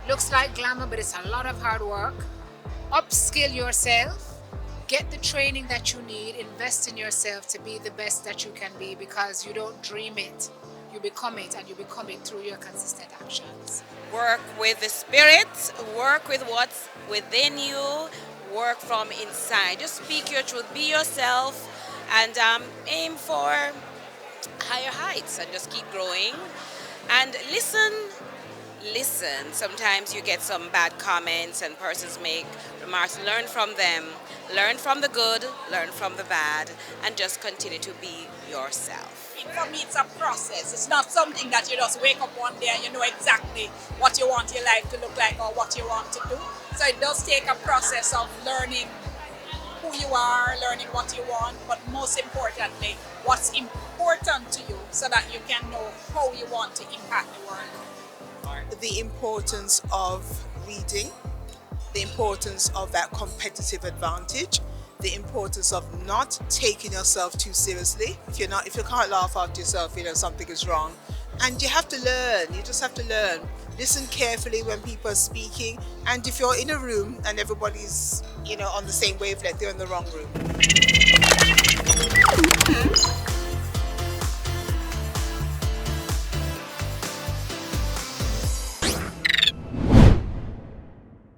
Looks like glamour, but it's a lot of hard work. Upskill yourself, get the training that you need, invest in yourself to be the best that you can be, because you don't dream it, you become it, and you become it through your consistent actions. Work with the spirit, work with what's within you, work from inside. Just speak your truth, be yourself, and aim for higher heights and just keep growing. And listen. Sometimes you get some bad comments and persons make remarks. Learn from them. Learn from the good, learn from the bad, and just continue to be yourself. For me, it's a process. It's not something that you just wake up one day and you know exactly what you want your life to look like or what you want to do. So it does take a process of learning who you are, learning what you want, but most importantly, what's important to you so that you can know how you want to impact the world. The importance of reading, the importance of that competitive advantage, the importance of not taking yourself too seriously. If you can't laugh at yourself, something is wrong. And you have to learn. You just have to learn. Listen carefully when people are speaking. And if you're in a room and everybody's, on the same wavelength, they're in the wrong room.